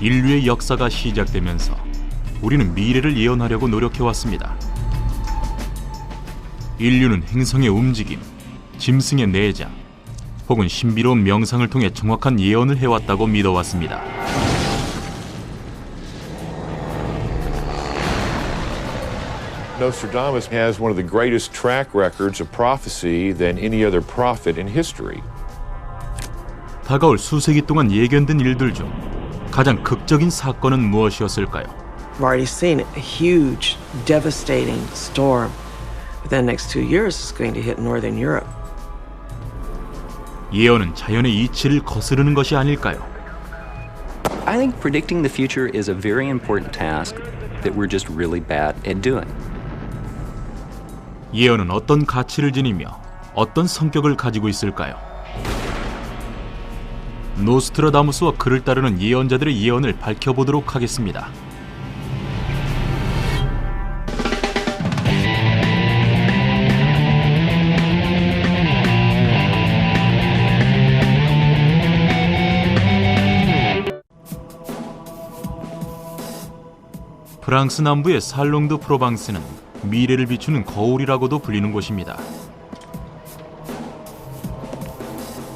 인류의 역사가 시작되면서 우리는 미래를 예언하려고 노력해왔습니다. 인류는 행성의 움직임, 짐승의 내장, 혹은 신비로운 명상을 통해 정확한 예언을 해왔다고 믿어왔습니다. Nostradamus has one of the greatest track records of prophecy than any other prophet in history. 다가올 수세기 동안 예견된 일들 중 가장 극적인 사건은 무엇이었을까요? We've already seen a huge, devastating storm. Within the next 2 years, it's going to hit Northern Europe. 예언은 자연의 이치를 거스르는 것이 아닐까요? I think predicting the future is a very important task that we're just really bad at doing. 예언은 어떤 가치를 지니며 어떤 성격을 가지고 있을까요? 노스트라다무스와 그를 따르는 예언자들의 예언을 밝혀보도록 하겠습니다. 프랑스 남부의 살롱드 프로방스는 미래를 비추는 거울이라고도 불리는 곳입니다.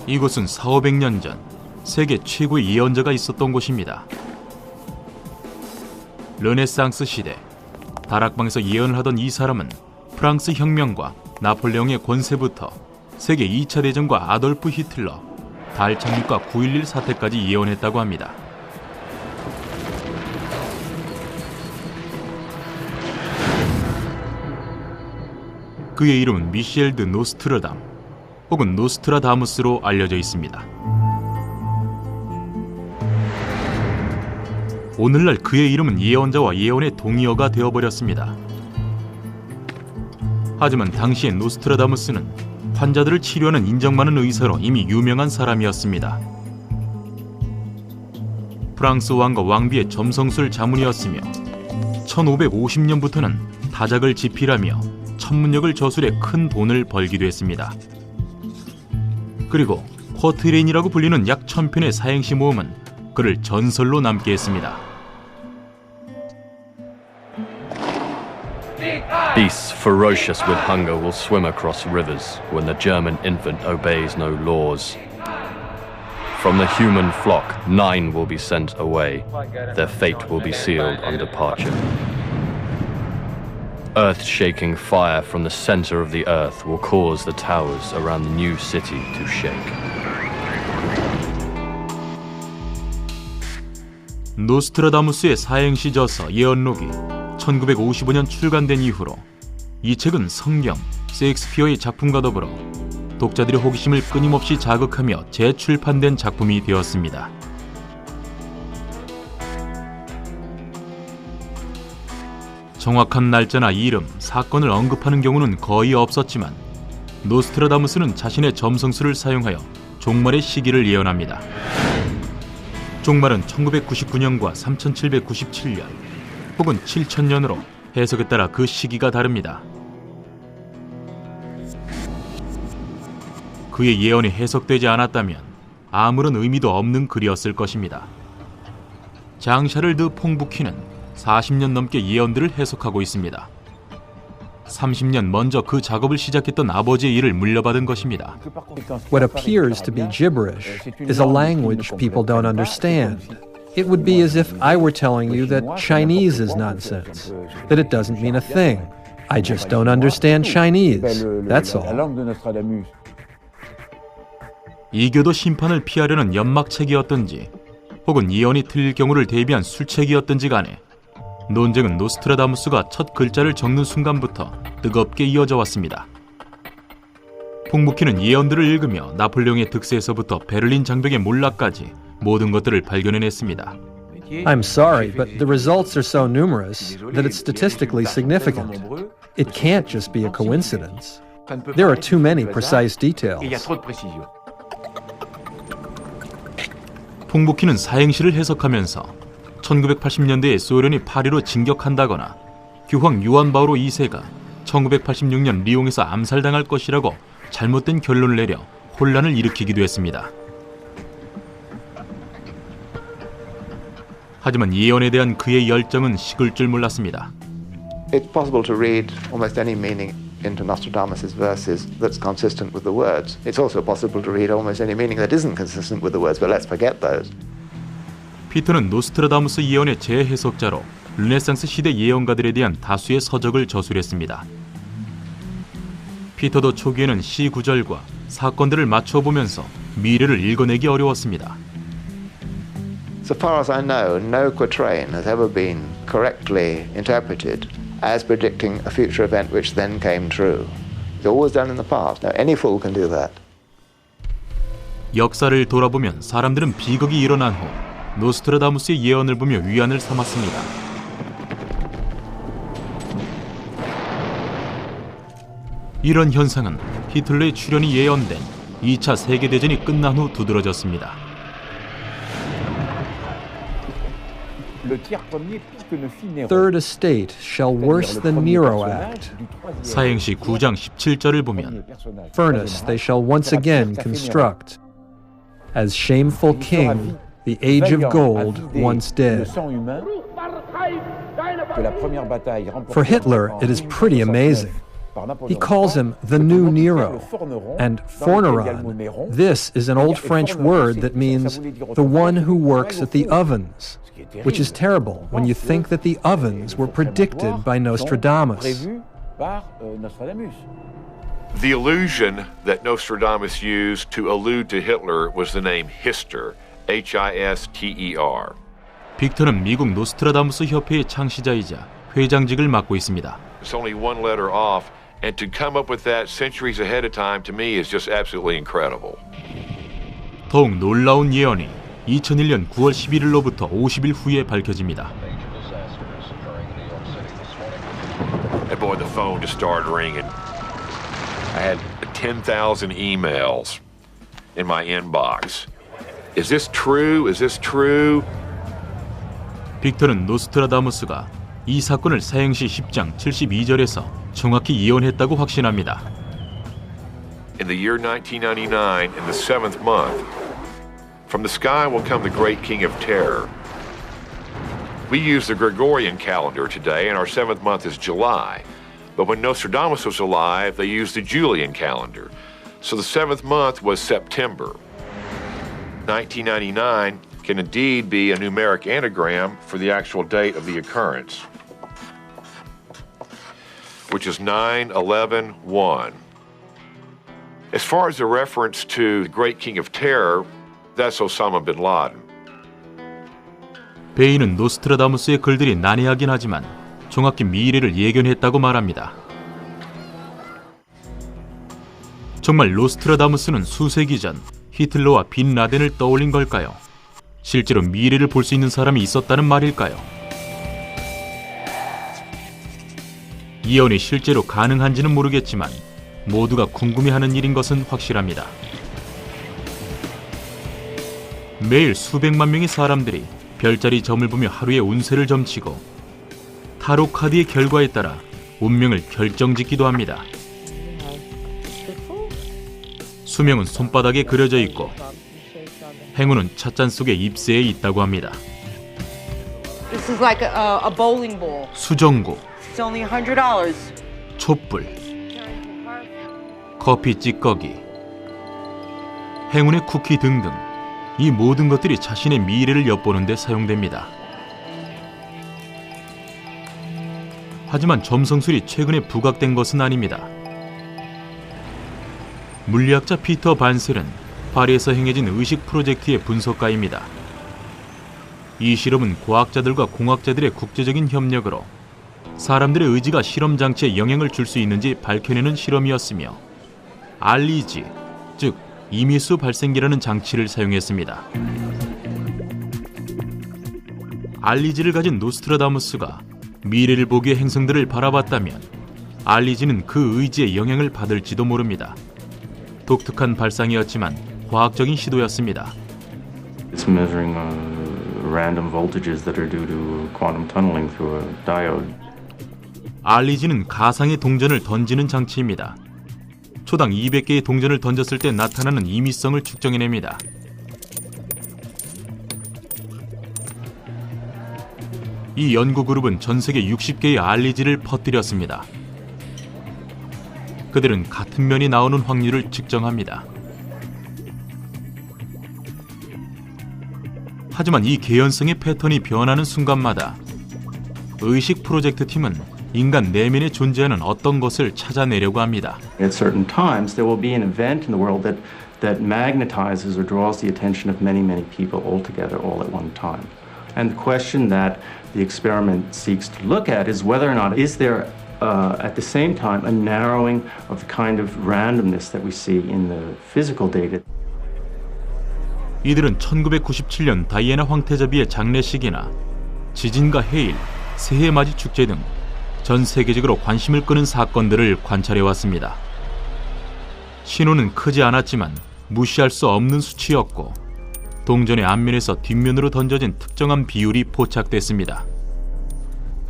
이곳은 400~500년 전 세계 최고의 예언자가 있었던 곳입니다. 르네상스 시대, 다락방에서 예언을 하던 이 사람은 프랑스 혁명과 나폴레옹의 권세부터 세계 2차 대전과 아돌프 히틀러, 달 착륙과 9.11 사태까지 예언했다고 합니다. 그의 이름은 미셸 드 노스트르담 혹은 노스트라다무스로 알려져 있습니다. 오늘날 그의 이름은 예언자와 예언의 동의어가 되어버렸습니다. 하지만 당시의 노스트라다무스는 환자들을 치료하는 인정 많은 의사로 이미 유명한 사람이었습니다. 프랑스 왕과 왕비의 점성술 자문이었으며 1550년부터는 다작을 집필하며 천문역을 저술해 큰 돈을 벌기도 했습니다. 그리고 쿼트레인이라고 불리는 약 1000편의 사행시 모음은 그를 전설로 남게 했습니다. Beasts ferocious with hunger will swim across rivers when the German infant obeys no laws. From the human flock, 9 will be sent away. Their fate will be sealed on departure. Earth-shaking fire from the center of the earth will cause the towers around the new city to shake. 노스트라다무스의 사행시 저서 예언록이 1955년 출간된 이후로 이 책은 성경, 셰익스피어의 작품과 더불어 독자들의 호기심을 끊임없이 자극하며 재출판된 작품이 되었습니다. 정확한 날짜나 이름, 사건을 언급하는 경우는 거의 없었지만 노스트라다무스는 자신의 점성술을 사용하여 종말의 시기를 예언합니다. 종말은 1999년과 3797년 혹은 7000년으로 해석에 따라 그 시기가 다릅니다. 그의 예언이 해석되지 않았다면 아무런 의미도 없는 글이었을 것입니다. 장 샤를 드 퐁부키는 40년 넘게 예언들을 해석하고 있습니다. 30년 먼저 그 작업을 시작했던 아버지의 일을 물려받은 것입니다. What appears to be gibberish is a language people don't understand. It would be as if I were telling you that Chinese is nonsense, that it doesn't mean a thing. I just don't understand Chinese. That's all. 이교도 심판을 피하려는 연막책이었던지 혹은 예언이 틀릴 경우를 대비한 술책이었던지 간에 논쟁은 노스트라다무스가 첫 글자를 적는 순간부터 뜨겁게 이어져 왔습니다. 퐁부키는 예언들을 읽으며 나폴레옹의 득세에서부터 베를린 장벽의 몰락까지 모든 것들을 발견해냈습니다. I'm sorry, but the results are so numerous that it's statistically significant. It can't just be a coincidence. There are too many precise details. 퐁부키는 사행시를 해석하면서 1980년대에 소련이 파리로 진격한다거나 교황 요한 바오로 2세가 1986년 리옹에서 암살당할 것이라고 잘못된 결론을 내려 혼란을 일으키기도 했습니다. 하지만 예언에 대한 그의 열정은 식을 줄 몰랐습니다. It's possible to read almost any meaning into Nostradamus' verses that's consistent with the words. It's also possible to read almost any meaning that isn't consistent with the words, but let's forget those. 피터는 노스트라다무스 예언의 재해석자로 르네상스 시대 예언가들에 대한 다수의 서적을 저술했습니다. 피터도 초기에는 시 구절과 사건들을 맞춰보면서 미래를 읽어내기 어려웠습니다. So far as I know, no quatrain has ever been correctly interpreted as predicting a future event which then came true. It's always done in the past. Now, any fool can do that. 역사를 돌아보면 사람들은 비극이 일어난 후 노스트라다무스의 예언을 보며 위안을 삼았습니다. 이런 현상은 히틀러의 출현이 예언된 2차 세계대전이 끝난 후 두드러졌습니다. Third estate shall worse than Nero act. 사행시 9장 17절을 보면 Furnace they shall once again construct. As shameful king, the age of gold once did. For Hitler, it is pretty amazing. He calls him the new Nero. And forneron, this is an old French word that means the one who works at the ovens, which is terrible when you think that the ovens were predicted by Nostradamus. The illusion that Nostradamus used to allude to Hitler was the name Hister, H-I-S-T-E-R. 빅터는 미국 노스트라다무스 협회의 창시자이자 회장직을 맡고 있습니다. It's only one letter off, and to come up with that centuries ahead of time to me is just absolutely incredible. 더욱 놀라운 예언이 2001년 9월 11일로부터 50일 후에 밝혀집니다. And boy, the phone just started ringing. I had 10,000 emails in my inbox. Is this true? Is this true? 빅터는 노스트라다무스가 이 사건을 사행시 10장 72절에서 정확히 예언했다고 확신합니다. In the year 1999, in the 7th month, from the sky will come the great king of terror. We use the Gregorian calendar today, and our 7th month is July. But when Nostradamus was alive, they used the Julian calendar. So the 7th month was September. 1999 can indeed be a numeric anagram for the actual date of the occurrence, which is 9/11/1. As far as the reference to the Great King of Terror, that's Osama bin Laden. 베이는 노스트라다무스의 글들이 난해하긴 하지만 정확히 미래를 예견했다고 말합니다. 정말 노스트라다무스는 수세기 전 히틀러와 빈 라덴을 떠올린 걸까요? 실제로 미래를 볼 수 있는 사람이 있었다는 말일까요? 예언이 실제로 가능한지는 모르겠지만 모두가 궁금해하는 일인 것은 확실합니다. 매일 수백만 명의 사람들이 별자리 점을 보며 하루의 운세를 점치고 타로 카드의 결과에 따라 운명을 결정짓기도 합니다. 수명은 손바닥에 그려져 있고 행운은 찻잔 속의 잎새에 있다고 합니다. This is like a bowling ball. 수정구, It's only $100. 촛불, 커피 찌꺼기, 행운의 쿠키 등등 이 모든 것들이 자신의 미래를 엿보는 데 사용됩니다. 하지만 점성술이 최근에 부각된 것은 아닙니다. 물리학자 피터 반셀은 파리에서 행해진 의식 프로젝트의 분석가입니다. 이 실험은 과학자들과 공학자들의 국제적인 협력으로 사람들의 의지가 실험 장치에 영향을 줄 수 있는지 밝혀내는 실험이었으며 알리지, 즉 이미수 발생기라는 장치를 사용했습니다. 알리지를 가진 노스트라다무스가 미래를 보기에 행성들을 바라봤다면 알리지는 그 의지에 영향을 받을지도 모릅니다. 독특한 발상이었지만 과학적인 시도였습니다. It's measuring random voltages that are due to quantum tunneling through a diode. 알리지는 가상의 동전을 던지는 장치입니다. 초당 200개의 동전을 던졌을 때 나타나는 임의성을 측정해냅니다. 이 연구그룹은 전 세계 60개의 알리지를 퍼뜨렸습니다. 그들은 같은 면이 나오는 확률을 측정합니다. 하지만 이 개연성의 패턴이 변하는 순간마다 의식 프로젝트 팀은 인간 내면에 존재하는 어떤 것을 찾아내려고 합니다. At certain times, there will be an event in the world that magnetizes or draws the attention of many, many people all together, all at one time. And the question that the experiment seeks to look at is whether or not is there, at the same time, a narrowing of the kind of randomness that we see in the physical data. 이들은 1997년 다이애나 황태자비의 장례식이나 지진과 해일, 새해맞이 축제 등 전 세계적으로 관심을 끄는 사건들을 관찰해왔습니다. 신호는 크지 않았지만 무시할 수 없는 수치였고 동전의 앞면에서 뒷면으로 던져진 특정한 비율이 포착됐습니다.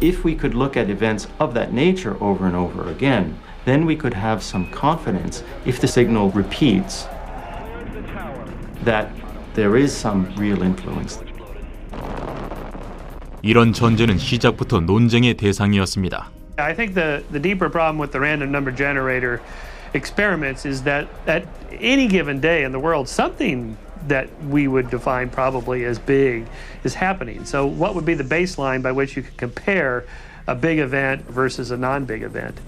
If we could look at events of that nature over and over again, then we could have some confidence if the signal repeats that there is some real influence. 이런 전제는 시작부터 논쟁의 대상이었습니다. I think the deeper problem with the random number generator experiments is that at any given day in the world, something that we would define probably as big is happening. So what would be the baseline by which you could compare a big event versus a non-big event?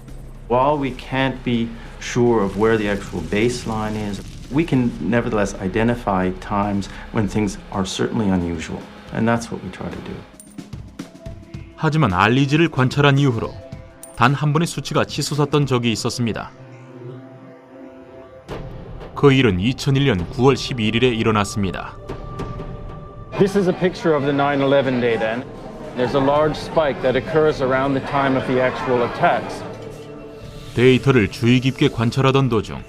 While we can't be sure of where the actual baseline is, we can nevertheless identify times when things are certainly unusual. And that's what we try to do. 하지만 알리지를 관찰한 이후로 단 한 번의 수치가 치솟았던 적이 있었습니다. 그 일은 2001년 9월 11일에 일어났습니다. This is a picture of the 9/11 day then. There's a large spike that occurs around the time of the actual attacks. 데이터를 주의 깊게 관찰하던 도중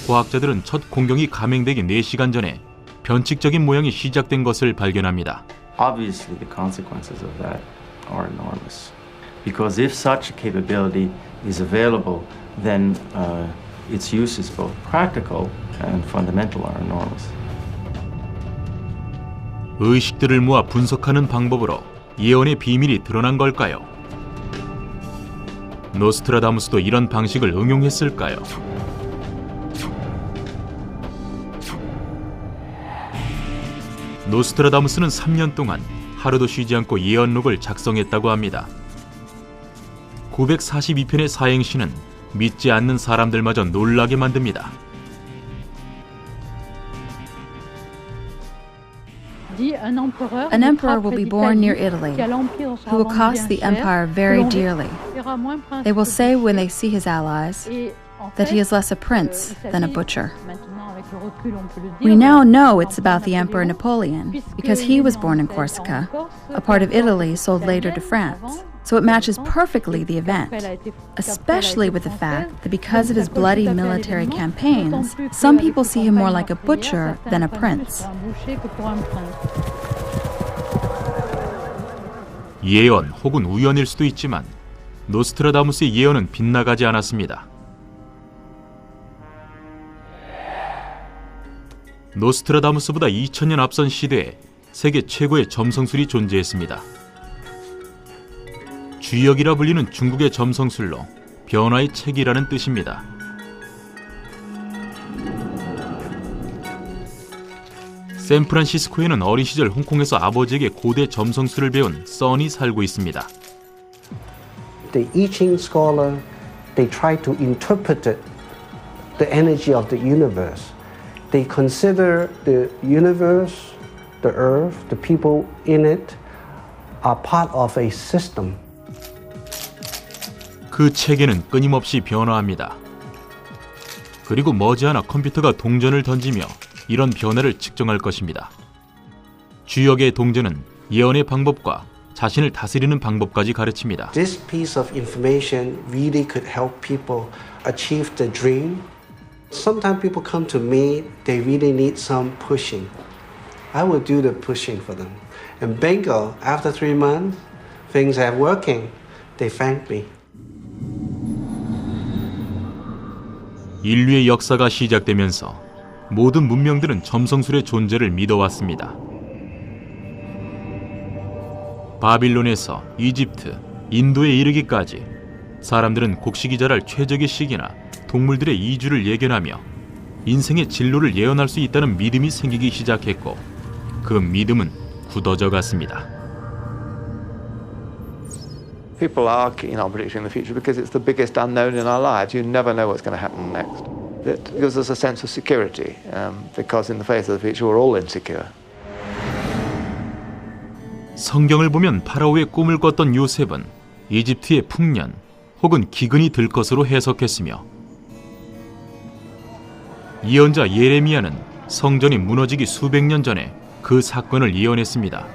과학자들은 첫 공격이 감행되기 4시간 전에 변칙적인 모양이 시작된 것을 발견합니다. Obviously, the consequences of that are enormous. Because if such a capability is available, then its uses, both practical and fundamental, are enormous. 의식들을 모아 분석하는 방법으로 예언의 비밀이 드러난 걸까요? 노스트라다무스도 이런 방식을 응용했을까요? 노스트라다무스는 3년 동안 하루도 쉬지 않고 예언록을 작성했다고 합니다. 942편의 사행시는 믿지 않는 사람들마저 놀라게 만듭니다. An emperor will be born near Italy, who will cost the empire very dearly. They will say when they see his allies that he is less a prince than a butcher. We now know it's about the Emperor Napoleon, because he was born in Corsica, a part of Italy sold later to France. So it matches perfectly the event, especially with the fact that because of his bloody military campaigns, some people see him more like a butcher than a prince. 예언 혹은 우연일 수도 있지만 노스트라다무스의 예언은 빗나가지 않았습니다. 노스트라다무스보다 2000년 앞선 시대에 세계 최고의 점성술이 존재했습니다. 쥐역이라 불리는 중국의 점성술로 변화의 책이라는 뜻입니다. 샌프란시스코에는 어린 시절 홍콩에서 아버지에게 고대 점성술을 배운 써니 살고 있습니다. The I Ching scholar, they try to interpret the energy of the universe. They consider the universe, the earth, the people in it are part of a system. 그 체계는 끊임없이 변화합니다. 그리고 머지않아 컴퓨터가 동전을 던지며 이런 변화를 측정할 것입니다. 쥐역의 동전은 예언의 방법과 자신을 다스리는 방법까지 가르칩니다. This piece of information really could help people achieve the dream. Sometimes people come to me, they really need some pushing. I will do the pushing for them. And bingo, after 3 months, things are working. They thank me. 인류의 역사가 시작되면서 모든 문명들은 점성술의 존재를 믿어왔습니다. 바빌론에서 이집트, 인도에 이르기까지 사람들은 곡식이 자랄 최적의 시기나 동물들의 이주를 예견하며 인생의 진로를 예언할 수 있다는 믿음이 생기기 시작했고 그 믿음은 굳어져 갔습니다. People are keen on predicting the future because it's the biggest unknown in our lives. You never know what's going to happen next. It gives us a sense of security because in the face of the future we're all insecure. 성경을 보면 파라오의 꿈을 꿨던 요셉은 이집트의 풍년 혹은 기근이 들 것으로 해석했으며 예언자 예레미야는 성전이 무너지기 수백 년 전에 그 사건을 예언했습니다.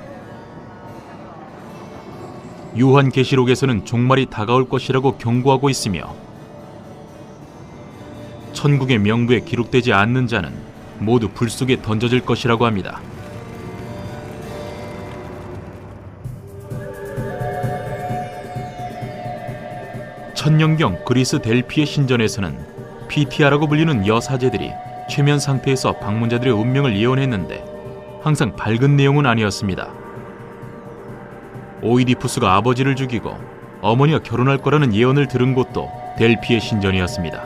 요한계시록에서는 종말이 다가올 것이라고 경고하고 있으며 천국의 명부에 기록되지 않는 자는 모두 불 속에 던져질 것이라고 합니다. 천년경 그리스 델피의 신전에서는 피티아라고 불리는 여사제들이 최면 상태에서 방문자들의 운명을 예언했는데 항상 밝은 내용은 아니었습니다. 오이디푸스가 아버지를 죽이고 어머니와 결혼할 거라는 예언을 들은 곳도 델피의 신전이었습니다.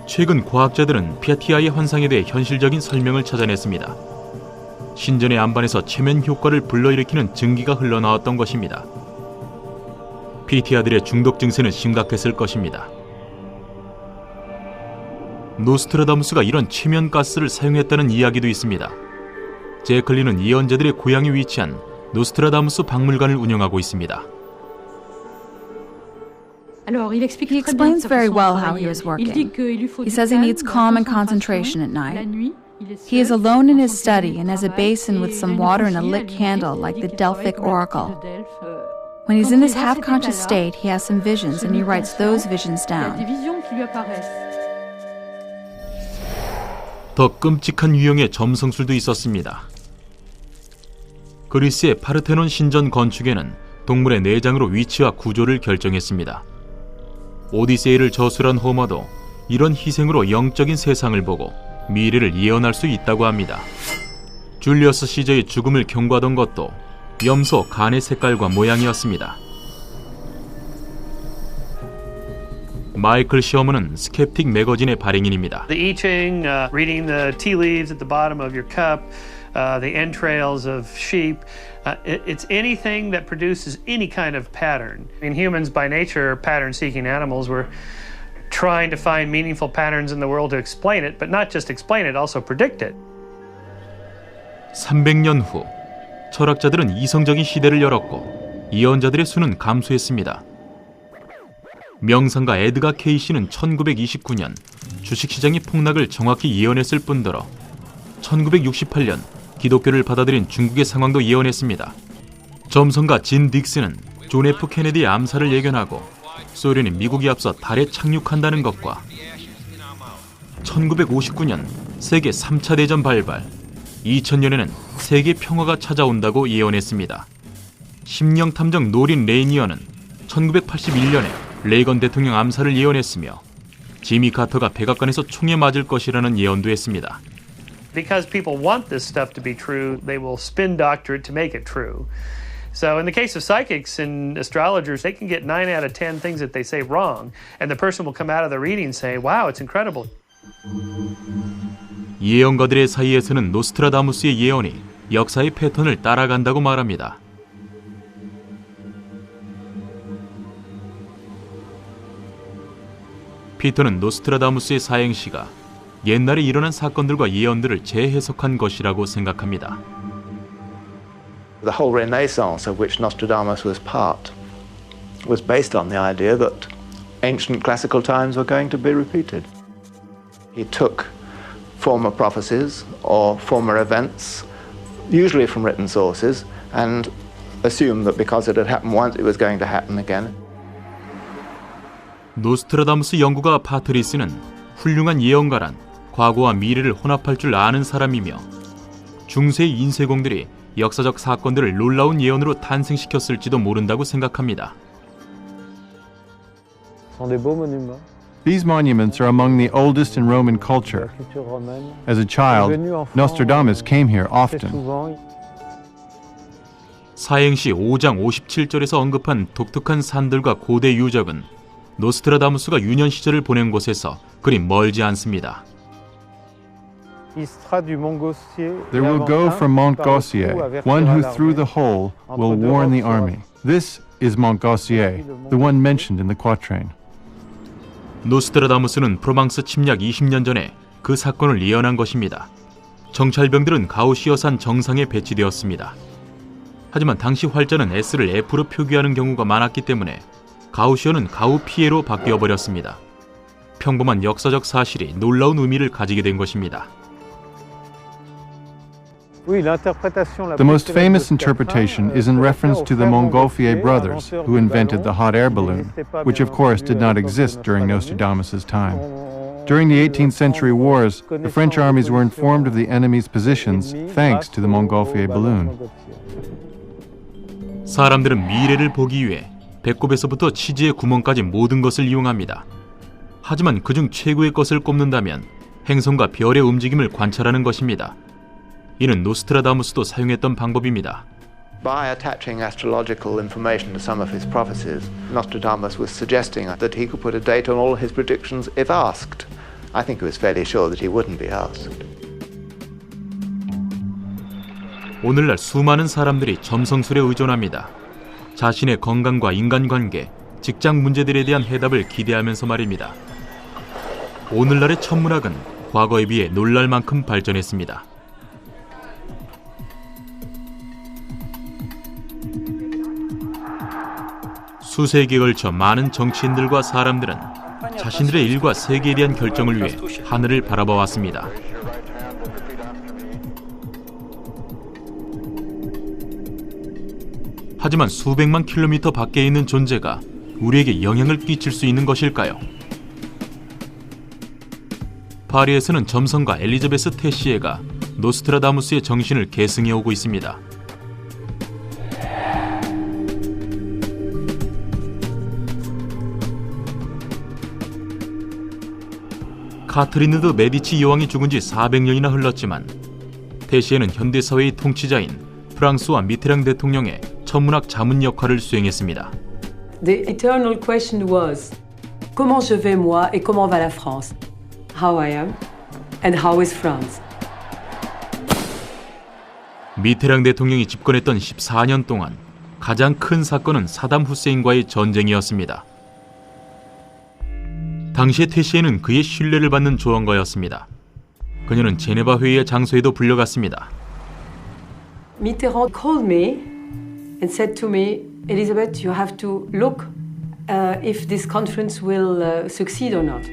최근 과학자들은 피티아의 환상에 대해 현실적인 설명을 찾아냈습니다. 신전의 안반에서 최면 효과를 불러일으키는 증기가 흘러나왔던 것입니다. 피티아들의 중독 증세는 심각했을 것입니다. 노스트라다무스가 이런 최면 가스를 사용했다는 이야기도 있습니다. 제클리는 예언자들의 고향에 위치한 노스트라다무스 박물관을 운영하고 있습니다. He explains very well how he was working. He says he needs calm and concentration at night. He is alone in his study and has a basin with some water and a lit candle like the Delphic oracle. When he's in this half-conscious state, he has some visions and he writes those visions down. 더 끔찍한 유형의 점성술도 있었습니다. 그리스의 파르테논 신전 건축에는 동물의 내장으로 위치와 구조를 결정했습니다. 오디세이를 저술한 호머도 이런 희생으로 영적인 세상을 보고 미래를 예언할 수 있다고 합니다. 줄리어스 시저의 죽음을 경고하던 것도 염소 간의 색깔과 모양이었습니다. 마이클 시어머는 스캡틱 매거진의 발행인입니다. The I Ching, reading the tea leaves at the bottom of your cup, the entrails of sheep, it's anything that produces any kind of pattern. In humans, by nature, are pattern-seeking animals. We're trying to find meaningful patterns in the world to explain it, but not just explain it, also predict it. 300년 후 철학자들은 이성적인 시대를 열었고 예언자들의 수는 감소했습니다. 명상가 에드가 케이시는 1929년 주식시장의 폭락을 정확히 예언했을 뿐더러 1968년 기독교를 받아들인 중국의 상황도 예언했습니다. 점성가 진 딕스는 존 F 케네디의 암살을 예견하고 소련이 미국이 앞서 달에 착륙한다는 것과 1959년 세계 3차 대전 발발, 2000년에는 세계 평화가 찾아온다고 예언했습니다. 심령탐정 노린 레이니어는 1981년에 레이건 대통령 암살을 예언했으며 지미 카터가 백악관에서 총에 맞을 것이라는 예언도 했습니다. Because people want this stuff to be true, they will spin doctor it to make it true. So in the case of psychics and astrologers, they can get 9 out of 10 things that they say wrong, and the person will come out of the reading saying, wow, it's incredible. 예언가들의 사이에서는 노스트라다무스의 예언이 역사의 패턴을 따라간다고 말합니다. 피터는 노스트라다무스의 사행시가 옛날에 일어난 사건들과 예언들을 재해석한 것이라고 생각합니다. The whole Renaissance of which Nostradamus was part was based on the idea that ancient classical times were going to be repeated. He took former prophecies or former events, usually from written sources, and assumed that because it had happened once, it was going to happen again. 노스트라다무스 연구가 파트리스는 훌륭한 예언가란 과거와 미래를 혼합할 줄 아는 사람이며 중세 인쇄공들이 역사적 사건들을 놀라운 예언으로 탄생시켰을지도 모른다고 생각합니다. These monuments are among the oldest in Roman culture. As a child, Nostradamus came here often. 사행시 5장 57절에서 언급한 독특한 산들과 고대 유적은 노스트라다무스가 유년 시절을 보낸 곳에서 그리 멀지 않습니다. There will go from Mont Gaussier, one who through the hole will warn the army. This is Mont Gaussier, the one mentioned in the quatrain. 노스트라다무스는 프로방스 침략 20년 전에 그 사건을 예언한 것입니다. 정찰병들은 가우시어산 정상에 배치되었습니다. 하지만 당시 활자는 S를 F로 표기하는 경우가 많았기 때문에 가우시어는 가우피에로 바뀌어버렸습니다. 평범한 역사적 사실이 놀라운 의미를 가지게 된 것입니다. The most famous interpretation is in reference to the Montgolfier brothers, who invented the hot air balloon, which of course did not exist during Nostradamus' time. During the 18th century wars, the French armies were informed of the enemy's positions thanks to the Montgolfier balloon. 사람들은 미래를 보기 위해 배꼽에서부터 치즈의 구멍까지 모든 것을 이용합니다. 하지만 그중 최고의 것을 꼽는다면 행성과 별의 움직임을 관찰하는 것입니다. 이는 노스트라다무스도 사용했던 방법입니다. By attaching astrological information to some of his prophecies, Nostradamus was suggesting that he could put a date on all his predictions if asked. I think he was fairly sure that he wouldn't be asked. 오늘날 수많은 사람들이 점성술에 의존합니다. 자신의 건강과 인간관계, 직장 문제들에 대한 해답을 기대하면서 말입니다. 오늘날의 천문학은 과거에 비해 놀랄 만큼 발전했습니다. 수세기에 걸쳐 많은 정치인들과 사람들은 자신들의 일과 세계에 대한 결정을 위해 하늘을 바라봐 왔습니다. 하지만 수백만 킬로미터 밖에 있는 존재가 우리에게 영향을 끼칠 수 있는 것일까요? 파리에서는 점성가 엘리자베스 테시에가 노스트라다무스의 정신을 계승해 오고 있습니다. 카트리느 드 메디치 여왕이 죽은 지 400년이나 흘렀지만 테시에는 현대사회의 통치자인 프랑스와 미테랑 대통령의 천문학 자문 역할을 수행했습니다. The eternal question was, comment je vais moi et comment va la France? How I am and how is France? 미테랑 대통령이 집권했던 14년 동안 가장 큰 사건은 사담 후세인과의 전쟁이었습니다. 당시의 테시에는 그의 신뢰를 받는 조언가였습니다. 그녀는 제네바 회의의 장소에도 불려갔습니다. Mitterrand called me and said to me, Elizabeth, you have to look if this conference will succeed or not.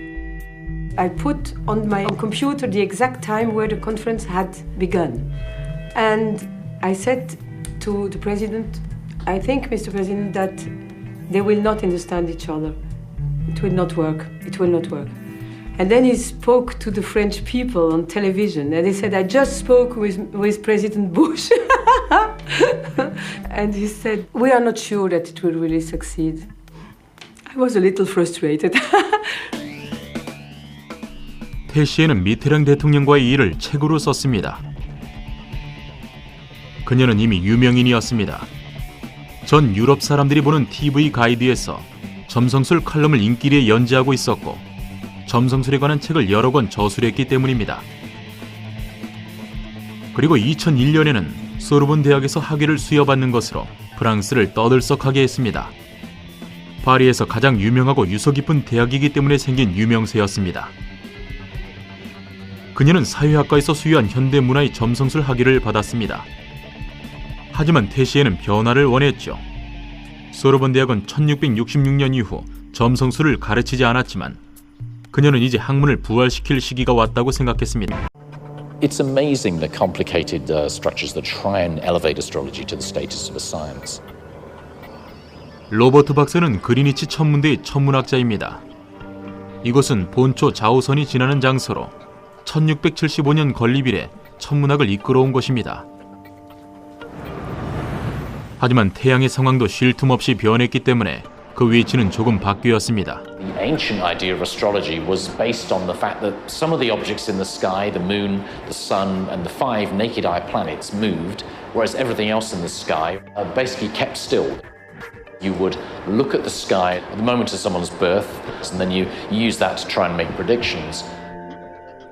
I put on my computer the exact time where the conference had begun. And I said to the president, I think, Mr. President, that they will not understand each other. It will not work. It will not work. And then he spoke to the French people on television, and he said, I just spoke with President Bush. And he said, we are not sure that it will really succeed. I was a little frustrated. 테시에는 미테랑 대통령과의 일을 책으로 썼습니다. 그녀는 이미 유명인이었습니다. 전 유럽 사람들이 보는 TV 가이드에서 점성술 칼럼을 인기리에 연재하고 있었고 점성술에 관한 책을 여러 권 저술했기 때문입니다. 그리고 2001년에는 소르본 대학에서 학위를 수여받는 것으로 프랑스를 떠들썩하게 했습니다. 파리에서 가장 유명하고 유서 깊은 대학이기 때문에 생긴 유명세였습니다. 그녀는 사회학과에서 수여한 현대문화의 점성술 학위를 받았습니다. 하지만 테시에는 변화를 원했죠. 소르본 대학은 1666년 이후 점성술을 가르치지 않았지만 그녀는 이제 학문을 부활시킬 시기가 왔다고 생각했습니다. It's amazing the complicated structures that try and elevate astrology to the status of a science. 로버트 박사는 그리니치 천문대의 천문학자입니다. 이곳은 본초 좌우선이 지나는 장소로 1675년 건립 이래 천문학을 이끌어온 것입니다. 하지만 태양의 상황도 쉴 틈 없이 변했기 때문에 그 위치는 조금 바뀌었습니다. The ancient idea of astrology was based on the fact that some of the objects in the sky, the moon, the sun, and the 5 naked eye planets moved, whereas everything else in the sky basically kept still. You would look at the sky at the moment of someone's birth, and then you use that to try and make predictions.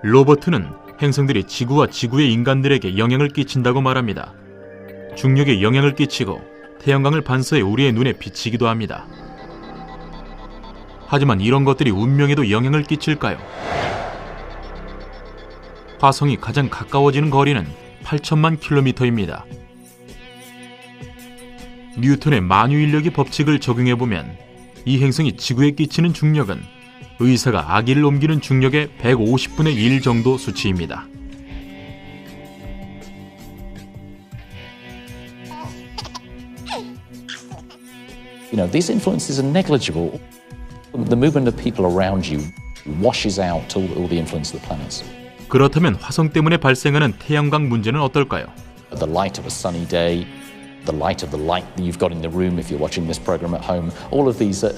로버트는 행성들이 지구와 지구의 인간들에게 영향을 끼친다고 말합니다. 중력에 영향을 끼치고 태양광을 반사해 우리의 눈에 비치기도 합니다. 하지만 이런 것들이 운명에도 영향을 끼칠까요? 화성이 가장 가까워지는 거리는 8천만 킬로미터입니다. 뉴턴의 만유인력의 법칙을 적용해보면 이 행성이 지구에 끼치는 중력은 의사가 아기를 옮기는 중력의 150분의 1 정도 수치입니다. These influences are negligible. The movement of people around you washes out all the influence of the planets. 그렇다면 화성 때문에 발생하는 태양광 문제는 어떨까요? The light of a sunny day, the light of the light that you've got in the room if you're watching this program at home, all of these are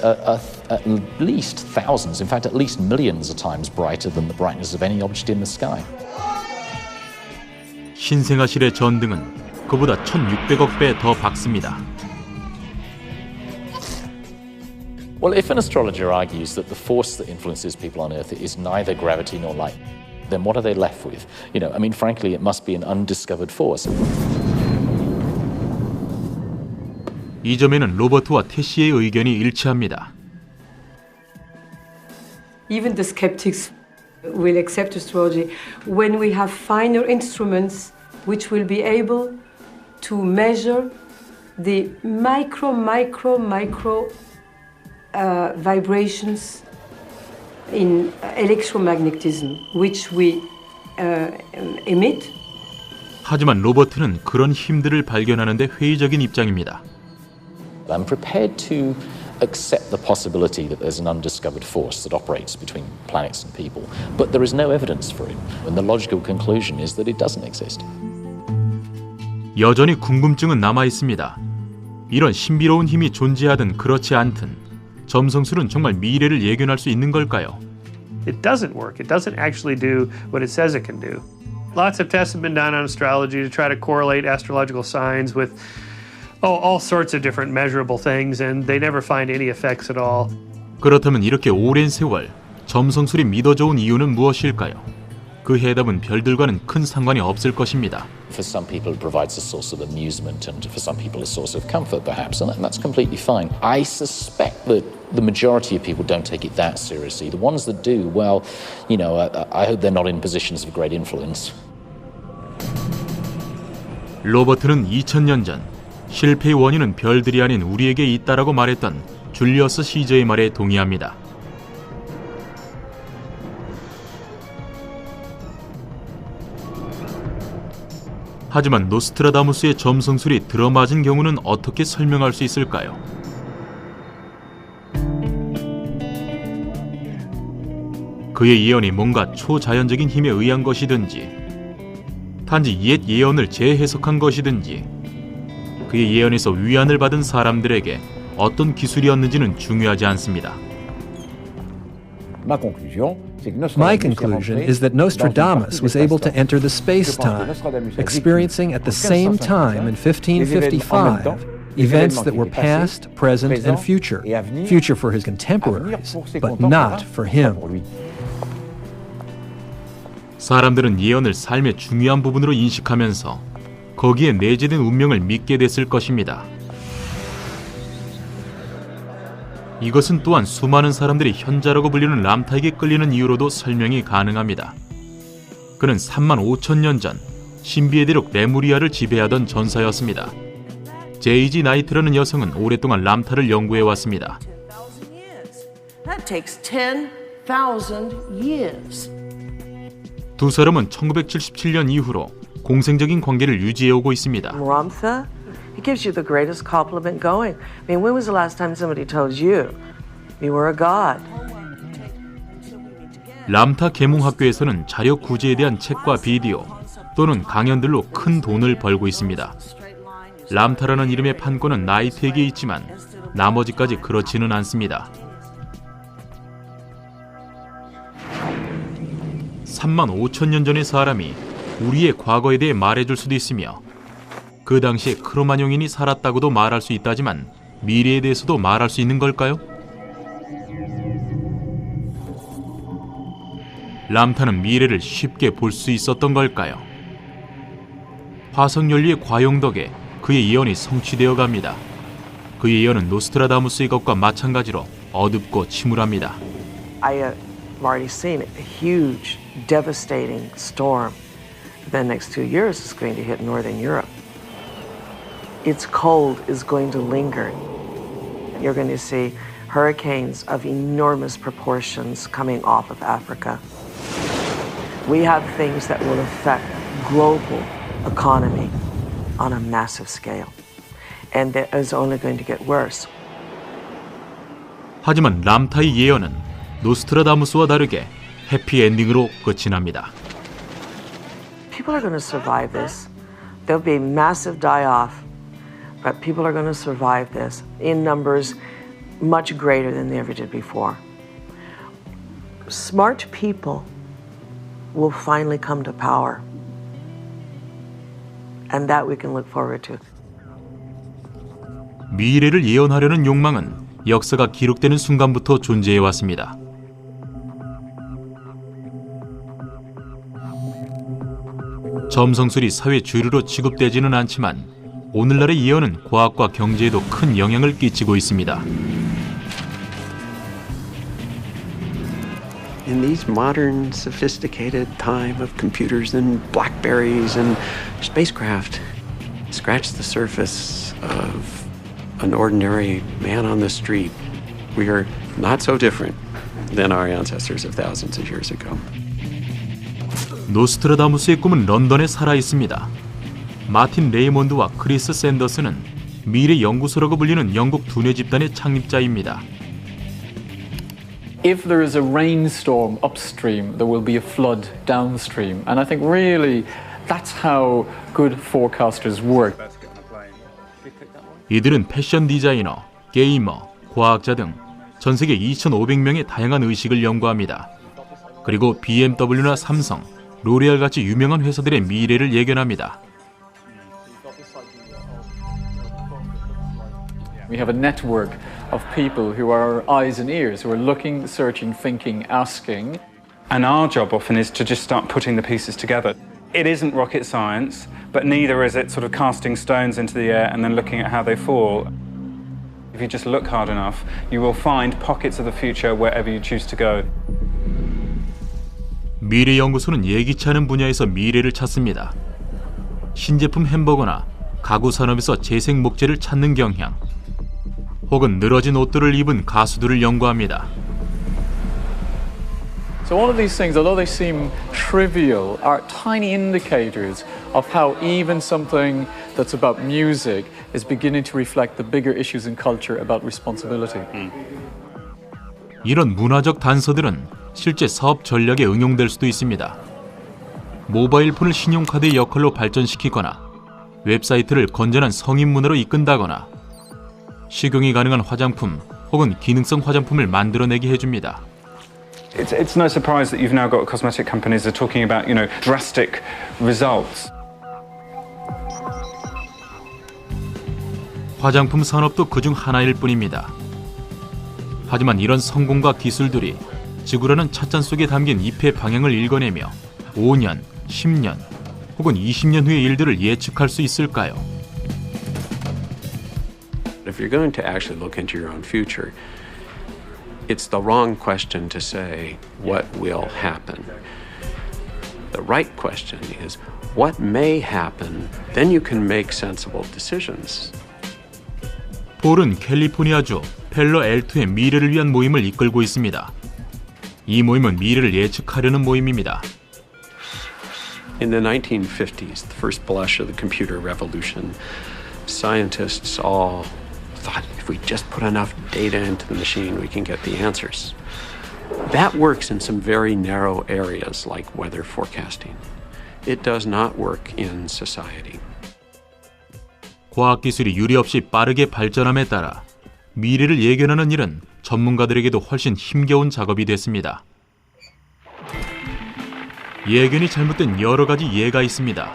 at least thousands, in fact at least millions of times brighter than the brightness of any object in the sky. 신생아실의 전등은 그보다 1600억 배 더 밝습니다. Well, if an astrologer argues that the force that influences people on Earth is neither gravity nor light, then what are they left with? Frankly, it must be an undiscovered force. 이 점에는 로버트와 테시의 의견이 일치합니다. Even the skeptics will accept astrology when we have finer instruments which will be able to measure the micro vibrations in electromagnetism which we emit. 하지만 로버트는 그런 힘들을 발견하는 데 회의적인 입장입니다. I'm prepared to accept the possibility that there's an undiscovered force that operates between planets and people, but there is no evidence for it, and the logical conclusion is that it doesn't exist. 여전히 궁금증은 남아 있습니다. 이런 신비로운 힘이 존재하든 그렇지 않든 점성술은 정말 미래를 예견할 수 있는 걸까요? It doesn't work. It doesn't actually do what it says it can do. Lots of tests have been done on astrology to try to correlate astrological signs with all sorts of different measurable things, and they never find any effects at all. 그렇다면 이렇게 오랜 세월 점성술이 믿어져온 이유는 무엇일까요? 그 해답은 별들과는 큰 상관이 없을 것입니다. For some people it provides a source of amusement, and for some people a source of comfort perhaps, and that's completely fine. I suspect that the majority of people don't take it that seriously. The ones that do, well, I hope they're not in positions of great influence. 로버트는 2000년 전 실패의 원인은 별들이 아닌 우리에게 있다라고 말했던 줄리어스 시저의 말에 동의합니다. 하지만 노스트라다무스의 점성술이 들어맞은 경우는 어떻게 설명할 수 있을까요? 그의 예언이 뭔가 초자연적인 힘에 의한 것이든지, 단지 옛 예언을 재해석한 것이든지, 그의 예언에서 위안을 받은 사람들에게 어떤 기술이었는지는 중요하지 않습니다. My conclusion is that Nostradamus was able to enter the space-time, experiencing at the same time in 1555 events that were past, present, and future. Future for his contemporaries, but not for him. 사람들은 예언을 삶의 중요한 부분으로 인식하면서 거기에 내재된 운명을 믿게 됐을 것입니다. 이것은 또한 수많은 사람들이 현자라고 불리는 람타에게 끌리는 이유로도 설명이 가능합니다. 그는 35,000년 전 신비의 대륙 레무리아를 지배하던 전사였습니다. 제이지 나이트라는 여성은 오랫동안 람타를 연구해왔습니다. That takes 10,000 years. 두 사람은 1977년 이후로 공생적인 관계를 유지해오고 있습니다. Ramtha, he gives you the greatest compliment going. I mean, when was the last time somebody told you you were a god? 람타 계몽학교에서는 자력 구제에 대한 책과 비디오 또는 강연들로 큰 돈을 벌고 있습니다. 람타라는 이름의 판권은 나이트에게 있지만 나머지까지 그렇지는 않습니다. 3만 5천 년 전의 사람이 우리의 과거에 대해 말해줄 수도 있으며 그 당시에 크로마뇽인이 살았다고도 말할 수 있다지만 미래에 대해서도 말할 수 있는 걸까요? 람타는 미래를 쉽게 볼 수 있었던 걸까요? 화석연료의 과용 덕에 그의 예언이 성취되어 갑니다. 그의 예언은 노스트라다무스의 것과 마찬가지로 어둡고 침울합니다. I have already seen a huge, devastating storm. The next 2 years is going to hit Northern Europe. Its cold is going to linger. You're going to see hurricanes of enormous proportions coming off of Africa. We have things that will affect global economy on a massive scale. And that is only going to get worse. 하지만 람타의 예언은 노스트라다무스와 다르게 해피엔딩으로 끝이 납니다. People are going to survive this. There'll be massive die-off, but people are going to survive this in numbers much greater than they ever did before. Smart people will finally come to power, and that we can look forward to. 미래를 예언하려는 욕망은 역사가 기록되는 순간부터 존재해왔습니다. 점성술이 사회 주류로 취급되지는 않지만 오늘날의 예언은 과학과 경제에도 큰 영향을 끼치고 있습니다. In these modern, sophisticated time of computers and Blackberries and spacecraft, scratch the surface of an ordinary man on the street. We are not so different than our ancestors of thousands of years ago. 노스트라다무스의 꿈은 런던에 살아있습니다. 마틴 레이몬드와 크리스 샌더스는 미래 연구소라고 불리는 영국 두뇌 집단의 창립자입니다. If there is a rainstorm upstream, there will be a flood downstream. And I think really that's how good forecasters work. 이들은 패션 디자이너, 게이머, 과학자 등 전 세계 2,500명의 다양한 의식을 연구합니다. 그리고 BMW나 삼성, 로레알 같이 유명한 회사들의 미래를 예견합니다. We have a network of people who are eyes and ears, who are looking, searching, thinking, asking. And our job often is to just start putting the pieces together. It isn't rocket science, but neither is it sort of casting stones into the air and then looking at how they fall. If you just look hard enough, you will find pockets of the future wherever you choose to go. 미래 연구소는 예기치 않은 분야에서 미래를 찾습니다. 신제품 햄버거나 가구 산업에서 재생 목재를 찾는 경향, 혹은 늘어진 옷들을 입은 가수들을 연구합니다. So all of these things, although they seem trivial, are tiny indicators of how even something that's about music is beginning to reflect the bigger issues in culture about responsibility. 이런 문화적 단서들은 실제 사업 전략에 응용될 수도 있습니다. 모바일 폰을 신용카드의 역할로 발전시키거나 웹사이트를 건전한 성인 문화로 이끈다거나 식용이 가능한 화장품 혹은 기능성 화장품을 만들어내게 해줍니다. It's no surprise that you've now got cosmetic companies that are talking about, drastic results. 화장품 산업도 그중 하나일 뿐입니다. 하지만 이런 성공과 기술들이 지구라는 찻잔 속에 담긴 잎의 방향을 읽어내며 5년, 10년 혹은 20년 후의 일들을 예측할 수 있을까요? If you're going to actually look into your own future, it's the wrong question to say what will happen. The right question is what may happen, then you can make sensible decisions. 폴은 캘리포니아주 펠러 L2의 미래를 위한 모임을 이끌고 있습니다. 이 모임은 미래를 예측하려는 모임입니다. In the 1950s, the first blush of the computer revolution, scientists all thought if we just put enough data into the machine, we can get the answers. That works in some very narrow areas like weather forecasting. It does not work in society. 과학기술이 유례없이 빠르게 발전함에 따라 미래를 예견하는 일은 전문가들에게도 훨씬 힘겨운 작업이 됐습니다. 예견이 잘못된 여러 가지 예가 있습니다.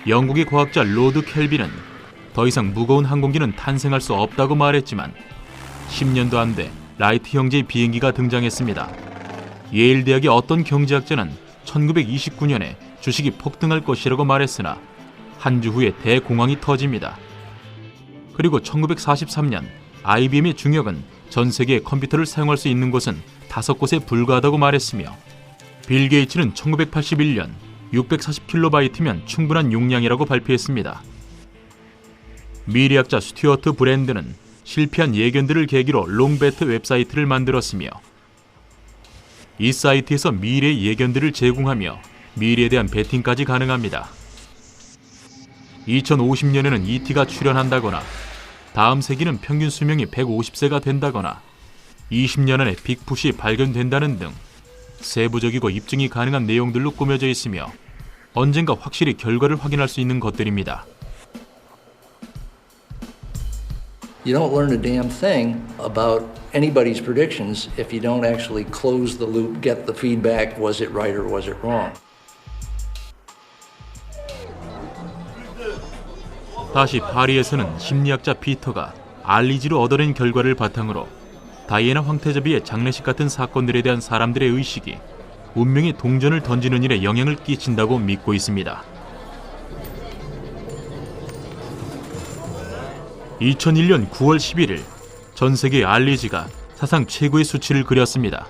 영국의 과학자 로드 켈빈은 더 이상 무거운 항공기는 탄생할 수 없다고 말했지만 10년도 안 돼 라이트 형제의 비행기가 등장했습니다. 예일 대학의 어떤 경제학자는 1929년에 주식이 폭등할 것이라고 말했으나 한 주 후에 대공황이 터집니다. 그리고 1943년 IBM의 중역은 전 세계의 컴퓨터를 사용할 수 있는 곳은 5곳에 불과하다고 말했으며 빌 게이츠는 1981년 640kB면 충분한 용량이라고 발표했습니다. 미래학자 스튜어트 브랜드는 실패한 예견들을 계기로 롱베트 웹사이트를 만들었으며 이 사이트에서 미래의 예견들을 제공하며 미래에 대한 베팅까지 가능합니다. 2050년에는 ET가 출현한다거나 다음 세기는 평균 수명이 150세가 된다거나 20년 안에 빅풋이 발견된다는 등 세부적이고 입증이 가능한 내용들로 꾸며져 있으며 언젠가 확실히 결과를 확인할 수 있는 것들입니다. You don't learn a damn thing about anybody's predictions if you don't actually close the loop, get the feedback, was it right or was it wrong? 다시 파리에서는 심리학자 피터가 알리지로 얻어낸 결과를 바탕으로 다이애나 황태자비의 장례식 같은 사건들에 대한 사람들의 의식이 운명의 동전을 던지는 일에 영향을 끼친다고 믿고 있습니다. 2001년 9월 11일 전 세계의 알리지가 사상 최고의 수치를 그렸습니다.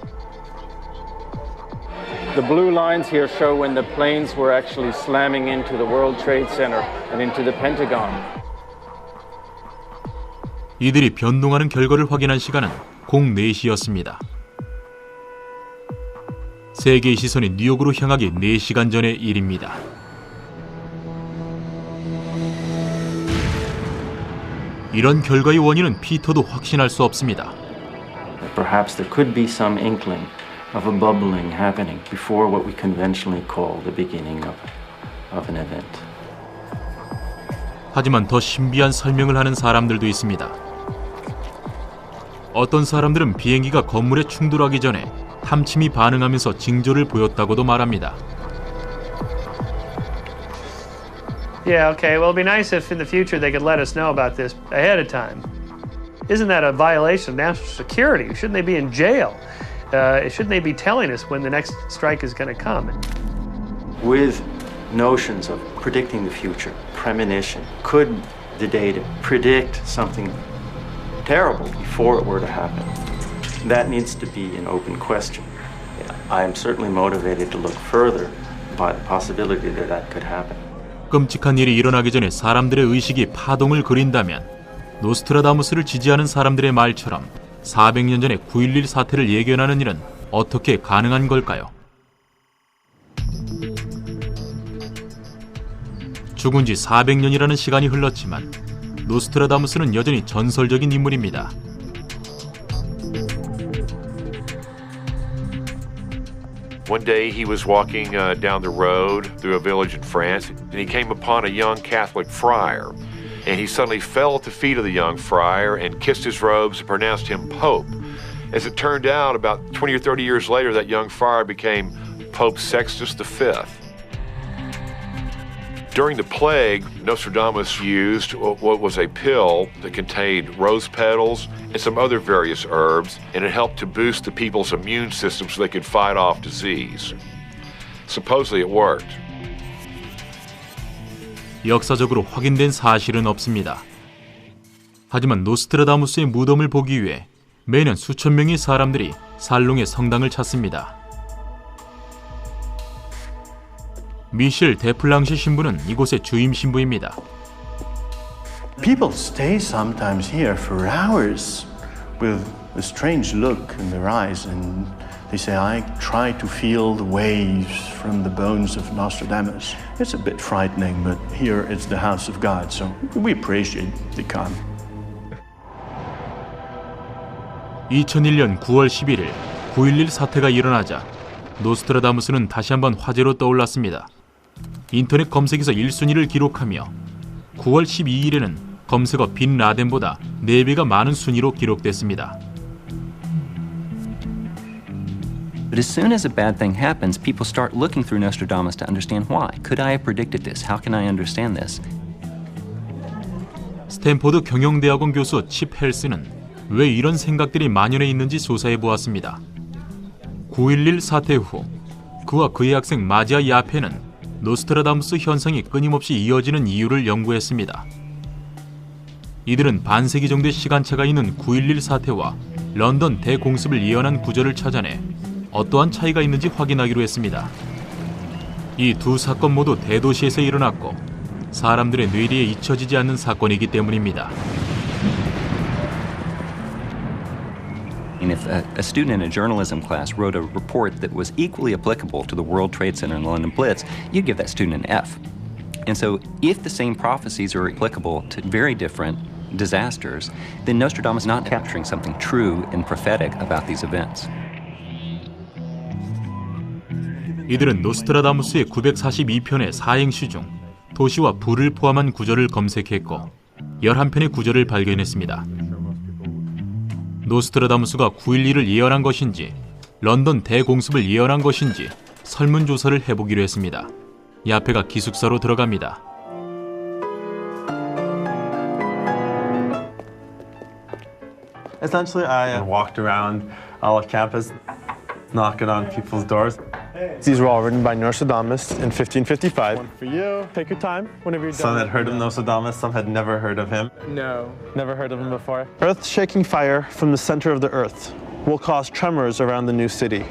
The blue lines here show when the planes were actually slamming into the World Trade Center and into the Pentagon. 이들이 변동하는 결과를 확인한 시간은 04시였습니다. 세계의 시선이 뉴욕으로 향하기 4시간 전의 일입니다. 이런 결과의 원인은 피터도 확신할 수 없습니다. Perhaps there could be some inkling of a bubbling happening before what we conventionally call the beginning of an event. 하지만 더 신비한 설명을 하는 사람들도 있습니다. 어떤 사람들은 비행기가 건물에 충돌하기 전에 탐침이 반응하면서 징조를 보였다고도 말합니다. Yeah, okay. Well, it'd be nice if in the future they could let us know about this ahead of time. Isn't that a violation of national security? Shouldn't they be in jail? Shouldn't they be telling us when the next strike is going to come? With notions of predicting the future, premonition, could the data predict something terrible before it were to happen? That needs to be an open question. I am certainly motivated to look further by the possibility that that could happen. 끔찍한 일이 일어나기 전에 사람들의 의식이 파동을 그린다면 노스트라다무스를 지지하는 사람들의 말처럼 400년 전에 9.11 사태를 예견하는 일은 어떻게 가능한 걸까요? 죽은 지 400년이라는 시간이 흘렀지만 노스트라다무스는 여전히 전설적인 인물입니다. One day he was walking down the road through a village in France, and he came upon a young Catholic friar. And he suddenly fell at the feet of the young friar and kissed his robes and pronounced him Pope. As it turned out, about 20 or 30 years later, that young friar became Pope Sextus V. During the plague, Nostradamus used what was a pill that contained rose petals and some other various herbs, and it helped to boost the people's immune system so they could fight off disease. Supposedly it worked. 역사적으로 확인된 사실은 없습니다. 하지만 노스트라다무스의 무덤을 보기 위해 매년 수천 명의 사람들이 살롱의 성당을 찾습니다. 미셸 데플랑시 신부는 이곳의 주임 신부입니다. People stay sometimes here for hours with a strange look in their eyes, and they say, I try to feel the waves from the bones of Nostradamus. It's a bit frightening, but here it's the house of God, so we appreciate they come. 2001년 9월 11일 9.11 사태가 일어나자 노스트라다무스는 다시 한번 화제로 떠올랐습니다. 인터넷 검색에서 1순위를 기록하며 9월 12일에는 검색어 빈 라덴보다 4배가 많은 순위로 기록됐습니다. But as soon as a bad thing happens, people start looking through Nostradamus to understand why. Could I have predicted this? How can I understand this? 스탠포드 경영대학원 교수 칩 헬스는 왜 이런 생각들이 만연해 있는지 조사해 보았습니다. 9.11 사태 후 그와 그의 학생 마지아 야페는 노스트라다무스 현상이 끊임없이 이어지는 이유를 연구했습니다. 이들은 반세기 정도의 시간차가 있는 9.11 사태와 런던 대공습을 예언한 구절을 찾아내 어떠한 차이가 있는지 확인하기로 했습니다. 이 두 사건 모두 대도시에서 일어났고 사람들의 뇌리에 잊혀지지 않는 사건이기 때문입니다. And if a student in a journalism class wrote a report that was equally applicable to the World Trade Center and the London Blitz, you'd give that student an F. And so if the same prophecies are applicable to very different disasters, then Nostradamus is not capturing something true and prophetic about these events. 이들은 노스트라다무스의 942편의 사행시 중 도시와 불을 포함한 구절을 검색했고 11편의 구절을 발견했습니다. 노스트라다무스가 9.11을 예언한 것인지 런던 대공습을 예언한 것인지 설문조사를 해보기로 했습니다. 야페가 기숙사로 들어갑니다. Essentially, I walked around all of campus, knocking on people's doors. These were all written by Nostradamus in 1555. One for you. Take your time whenever you're done. Some had heard of Nostradamus, some had never heard of him. No. Never heard of him before. Earth-shaking fire from the center of the earth will cause tremors around the new city. Do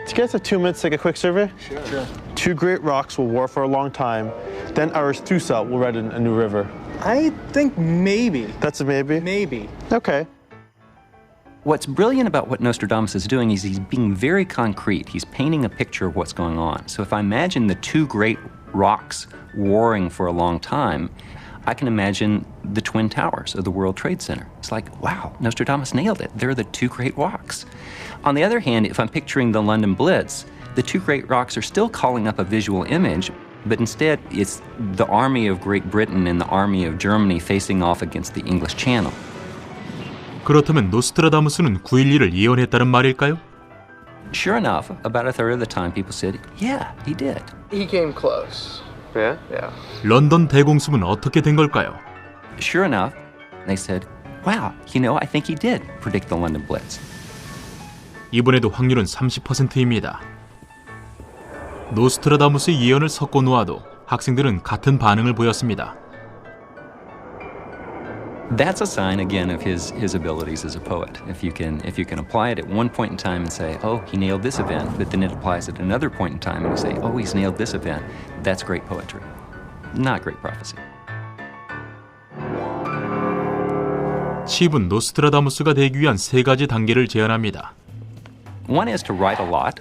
you guys have 2 minutes to take a quick survey? Sure. 2 great rocks will war for a long time. Then Arethusa will write a new river. I think maybe. That's a maybe? Maybe. Okay. What's brilliant about what Nostradamus is doing is he's being very concrete. He's painting a picture of what's going on. So if I imagine the 2 great rocks warring for a long time, I can imagine the Twin Towers of the World Trade Center. It's like, wow, Nostradamus nailed it. They're the 2 great rocks. On the other hand, if I'm picturing the London Blitz, the 2 great rocks are still calling up a visual image, but instead it's the army of Great Britain and the army of Germany facing off against the English Channel. 그렇다면 노스트라다무스는 9.11을 예언했다는 말일까요? Sure enough, about a third of the time people said, yeah, he did. He came close. Yeah? Yeah. 런던 대공습은 어떻게 된 걸까요? Sure enough, they said, wow, you know, I think he did predict the London Blitz. 이번에도 확률은 30%입니다. 노스트라다무스의 예언을 섞어 놓아도 학생들은 같은 반응을 보였습니다. That's a sign again of his abilities as a poet. If you can apply it at one point in time and say, oh, he nailed this event, but then it applies at another point in time and you say, oh, he's nailed this event, that's great poetry. Not great prophecy. 칩은 노스트라다무스가 되기 위한 3가지 단계를 제안합니다. One is to write a lot.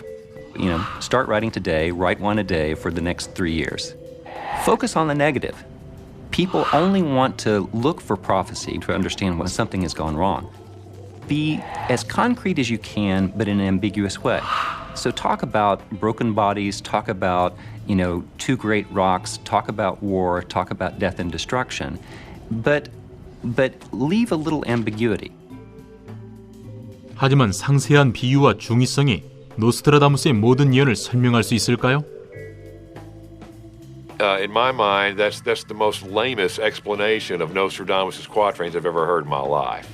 You know, start writing today, write 1 a day for the next 3 years. Focus on the negative. People only want to look for prophecy to understand when something has gone wrong. Be as concrete as you can, but in an ambiguous way. So talk about broken bodies, talk about, 2 great rocks, talk about war, talk about death and destruction, but leave a little ambiguity. 하지만 상세한 비유와 중의성이 노스트라다무스의 모든 예언을 설명할 수 있을까요? In my mind, that's the most lamest explanation of Nostradamus' quatrains I've ever heard in my life.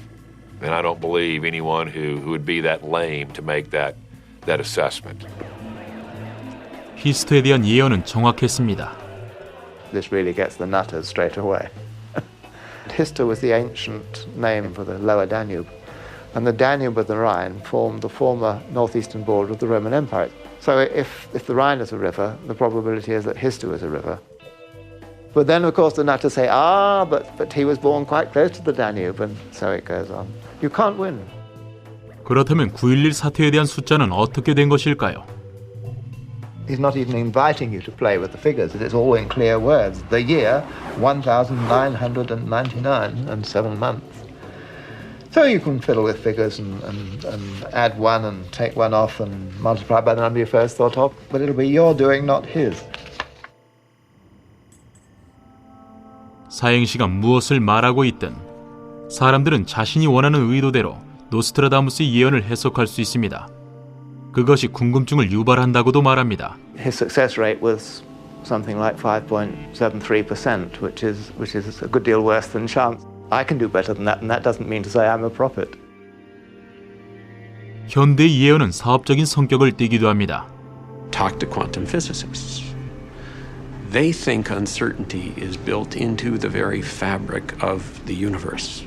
And I don't believe anyone who would be that lame to make that assessment. 히스토에 대한 예언은 정확했습니다. This really gets the nutters straight away. Hister was the ancient name for the lower Danube, and the Danube and the Rhine formed the former northeastern border of the Roman Empire. So if the Rhine is a river, the probability is that Hister is a river. But then, of course, the nutters say, but he was born quite close to the Danube, and so it goes on. You can't win. 그렇다면 9.11 사태에 대한 숫자는 어떻게 된 것일까요? He's not even inviting you to play with the figures. It's all in clear words. The year, 1,999 and 7 months. So you can fiddle with figures and add 1 and take 1 off and multiply by the number you first thought of, but it'll be your doing, not his. 사행시가 무엇을 말하고 있든 사람들은 자신이 원하는 의도대로 노스트라다무스의 예언을 해석할 수 있습니다. 그것이 궁금증을 유발한다고도 말합니다. His success rate was something like 5.73%, which is a good deal worse than chance. I can do better than that, and that doesn't mean to say I'm a prophet. 현대의 예언은 사업적인 성격을 띠기도 합니다. Talk to quantum physicists. They think uncertainty is built into the very fabric of the universe.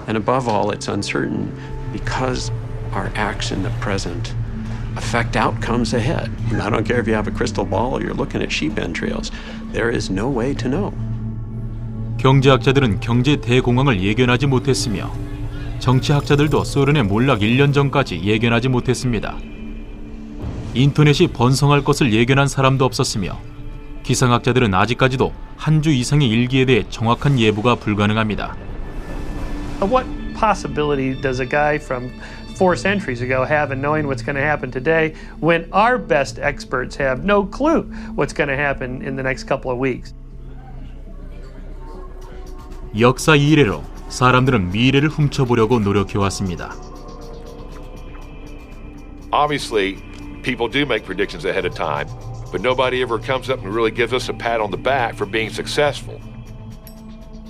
And above all, it's uncertain because our acts in the present affect outcomes ahead. And I don't care if you have a crystal ball or you're looking at sheep entrails. There is no way to know. 경제학자들은 경제 대공황을 예견하지 못했으며 정치학자들도 소련의 몰락 1년 전까지 예견하지 못했습니다. 인터넷이 번성할 것을 예견한 사람도 없었으며 기상학자들은 아직까지도 한 주 이상의 일기에 대해 정확한 예보가 불가능합니다. What possibility does a guy from 4 centuries ago have in knowing what's going to happen today when our best experts have no clue what's going to happen in the next couple of weeks? 역사 이래로 사람들은 미래를 훔쳐보려고 노력해왔습니다. Obviously, people do make predictions ahead of time, but nobody ever comes up and really gives us a pat on the back for being successful.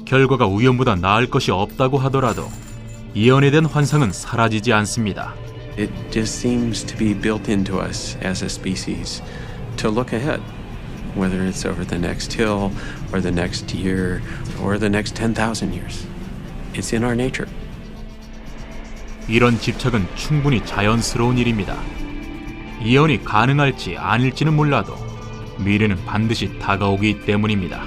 결과가 우연보다 나을 것이 없다고 하더라도 예언에 대한 환상은 사라지지 않습니다. It just seems to be built into us as a species to look ahead, whether it's over the next hill or the next year or the next 10,000 years. It's in our nature. 이런 집착은 충분히 자연스러운 일입니다. 예언이 가능할지 아닐지는 몰라도 미래는 반드시 다가오기 때문입니다.